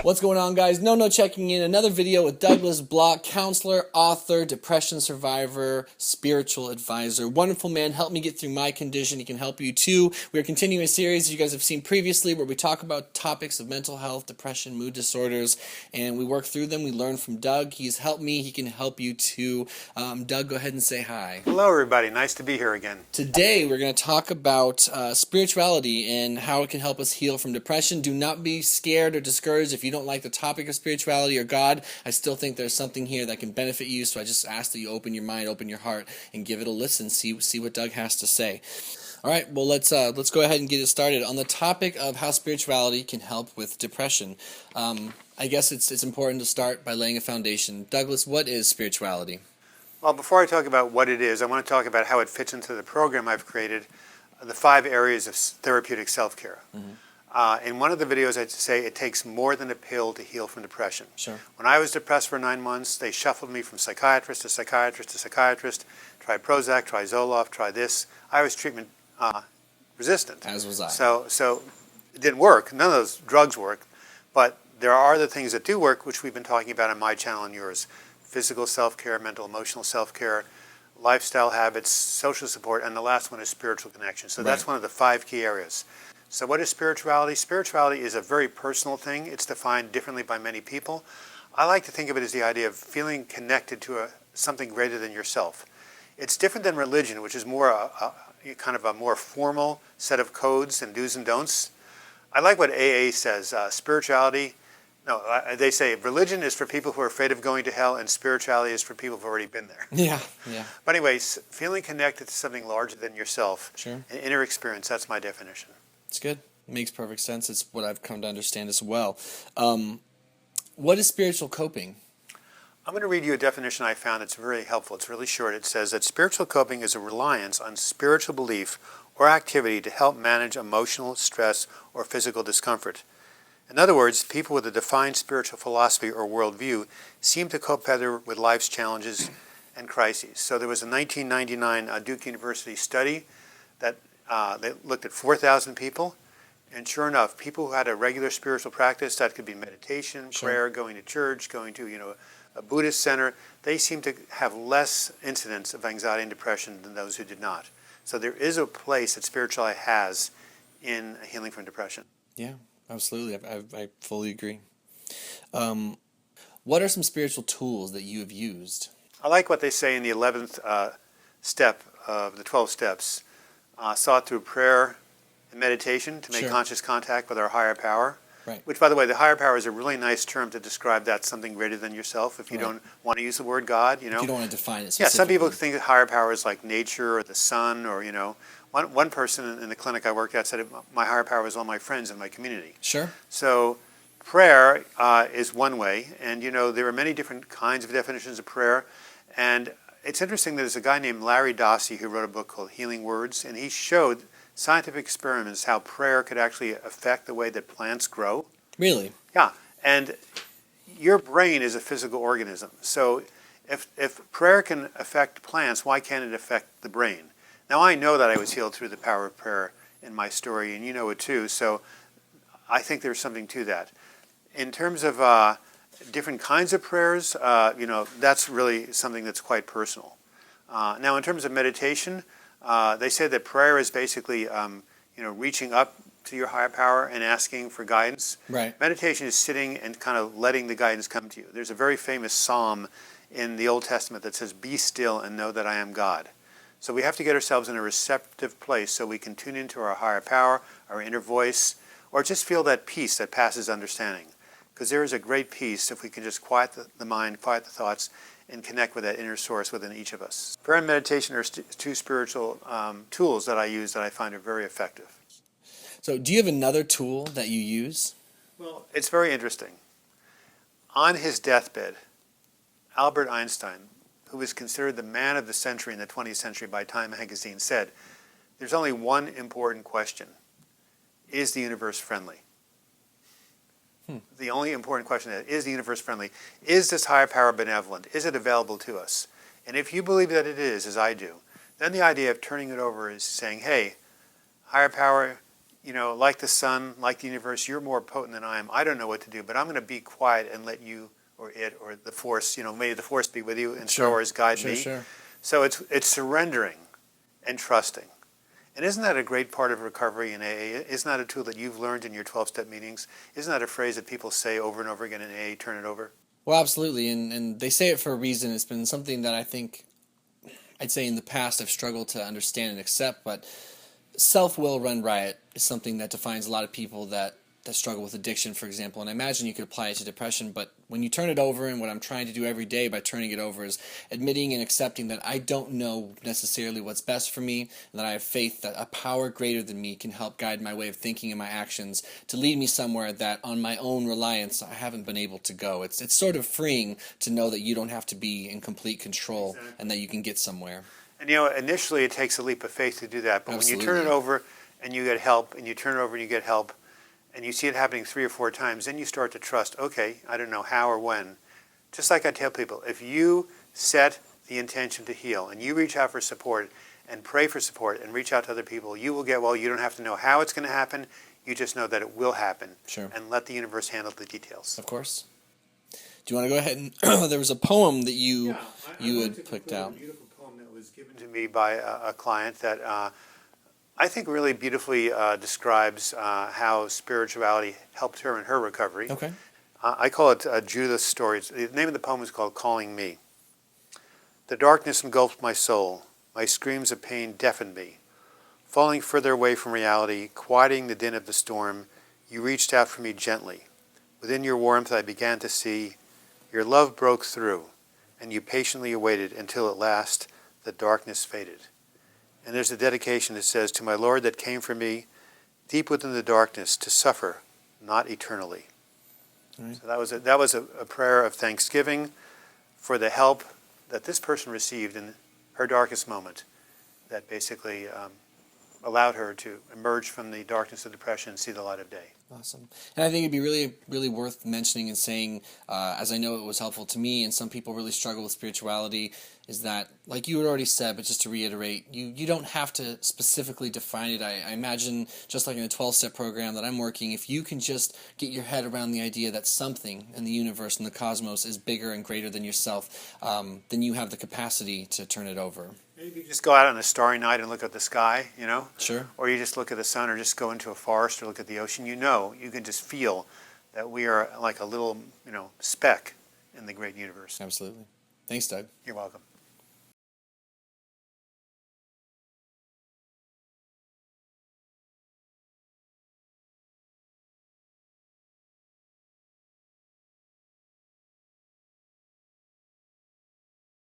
What's going on, guys? No checking in. Another video with Douglas Bloch, counselor, author, depression survivor, spiritual advisor. Wonderful man. Helped me get through my condition. He can help you too. We're continuing a series you guys have seen previously where we talk about topics of mental health, depression, mood disorders, and we work through them. We learn from Doug. He's helped me. He can help you too. Doug, go ahead and say hi. Hello, everybody. Nice to be here again. Today, we're going to talk about spirituality and how it can help us heal from depression. Do not be scared or discouraged if you don't like the topic of spirituality or God. I still think there's something here that can benefit you, so I just ask that you open your mind, open your heart, and give it a listen. See what Doug has to say. All right, well, let's go ahead and get it started. On the topic of how spirituality can help with depression, I guess it's important to start by laying a foundation. Douglas, what is spirituality? Well, before I talk about what it is, I want to talk about how it fits into the program I've created, the 5 areas of therapeutic self-care. In one of the videos, I say it takes more than a pill to heal from depression. Sure. When I was depressed for 9 months, they shuffled me from psychiatrist to psychiatrist to psychiatrist, try Prozac, try Zoloft, try this. I was treatment resistant. As was I. So it didn't work. None of those drugs work. But there are other things that do work, which we've been talking about on my channel and yours. Physical self-care, mental, emotional self-care, lifestyle habits, social support, and the last one is spiritual connection. So that's one of the 5 key areas. So what is spirituality? Spirituality is a very personal thing. It's defined differently by many people. I like to think of it as the idea of feeling connected to something greater than yourself. It's different than religion, which is more a kind of a more formal set of codes and do's and don'ts. I like what AA says. Spirituality, no, they say religion is for people who are afraid of going to hell, and spirituality is for people who've already been there. Yeah. But anyways, feeling connected to something larger than yourself, Sure. An inner experience, that's my definition. It's good. It makes perfect sense. It's what I've come to understand as well. What is spiritual coping? I'm going to read you a definition I found that's very helpful. It's really short. It says that spiritual coping is a reliance on spiritual belief or activity to help manage emotional stress or physical discomfort. In other words, people with a defined spiritual philosophy or worldview seem to cope better with life's challenges and crises. So there was a 1999 Duke University study that they looked at 4,000 people, and sure enough, people who had a regular spiritual practice, that could be meditation, prayer, going to church, going to a Buddhist center, they seem to have less incidence of anxiety and depression than those who did not. So there is a place that spirituality has in healing from depression. Yeah, absolutely. I fully agree. What are some spiritual tools that you have used? I like what they say in the 11th step of the 12 steps. Sought through prayer and meditation to make conscious contact with our higher power. Right. Which, by the way, the higher power is a really nice term to describe that something greater than yourself. If you don't want to use the word God, If you don't want to define it specifically. Yeah, some people think that higher power is like nature or the sun or, One person in the clinic I worked at said my higher power is all my friends in my community. Sure. So prayer is one way, and there are many different kinds of definitions of prayer. And it's interesting that there's a guy named Larry Dossey who wrote a book called Healing Words, and he showed scientific experiments how prayer could actually affect the way that plants grow. Really? Yeah, and your brain is a physical organism. So if prayer can affect plants, why can't it affect the brain? Now, I know that I was healed through the power of prayer in my story, and you know it too, so I think there's something to that. In terms of different kinds of prayers, that's really something that's quite personal. Now, in terms of meditation, they say that prayer is basically, reaching up to your higher power and asking for guidance. Right. Meditation is sitting and kind of letting the guidance come to you. There's a very famous psalm in the Old Testament that says, "Be still and know that I am God." So we have to get ourselves in a receptive place so we can tune into our higher power, our inner voice, or just feel that peace that passes understanding. Because there is a great peace if we can just quiet the mind, quiet the thoughts, and connect with that inner source within each of us. Prayer and meditation are 2 spiritual tools that I use that I find are very effective. So do you have another tool that you use? Well, it's very interesting. On his deathbed, Albert Einstein, who was considered the man of the century in the 20th century by Time magazine, said, there's only one important question. Is the universe friendly? The only important question is the universe friendly? Is this higher power benevolent? Is it available to us? And if you believe that it is, as I do, then the idea of turning it over is saying, hey, higher power, like the sun, like the universe, you're more potent than I am. I don't know what to do, but I'm going to be quiet and let you or it or the force, may the force be with you and Star Wars guide me. Sure. So it's surrendering and trusting. And isn't that a great part of recovery in AA? Isn't that a tool that you've learned in your 12-step meetings? Isn't that a phrase that people say over and over again in AA, turn it over? Well, absolutely, and they say it for a reason. It's been something that I'd say in the past I've struggled to understand and accept, but self-will run riot is something that defines a lot of people that struggle with addiction, for example. And I imagine you could apply it to depression, but when you turn it over, and what I'm trying to do every day by turning it over is admitting and accepting that I don't know necessarily what's best for me, and that I have faith that a power greater than me can help guide my way of thinking and my actions to lead me somewhere that on my own reliance I haven't been able to go. It's sort of freeing to know that you don't have to be in complete control. Exactly. And that you can get somewhere. And initially it takes a leap of faith to do that, but Absolutely. When you turn it over and you get help, and you turn it over and you get help, and you see it happening 3 or 4 times, then you start to trust, okay, I don't know how or when. Just like I tell people, if you set the intention to heal and you reach out for support and pray for support and reach out to other people, you will get well. You don't have to know how it's going to happen. You just know that it will happen. Sure. And let the universe handle the details. Of course. Do you want to go ahead and there was a poem that you had picked out. A beautiful poem that was given to me by a client that I think really beautifully describes how spirituality helped her in her recovery. Okay. I call it Judith's Story. The name of the poem is called Calling Me. The darkness engulfed my soul. My screams of pain deafened me. Falling further away from reality, quieting the din of the storm, you reached out for me gently. Within your warmth I began to see your love broke through, and you patiently awaited until at last the darkness faded. And there's a dedication that says, to my Lord that came for me, deep within the darkness, to suffer, not eternally. Right. So that was a prayer of thanksgiving for the help that this person received in her darkest moment that basically allowed her to emerge from the darkness of depression and see the light of day. Awesome. And I think it'd be really, really worth mentioning and saying, as I know it was helpful to me, and some people really struggle with spirituality, is that, like you had already said, but just to reiterate, you don't have to specifically define it. I imagine, just like in a 12-step program that I'm working, if you can just get your head around the idea that something in the universe and the cosmos is bigger and greater than yourself, then you have the capacity to turn it over. You can just go out on a starry night and look at the sky, Sure. Or you just look at the sun, or just go into a forest or look at the ocean. You can just feel that we are like a little, speck in the great universe. Absolutely. Thanks, Doug. You're welcome.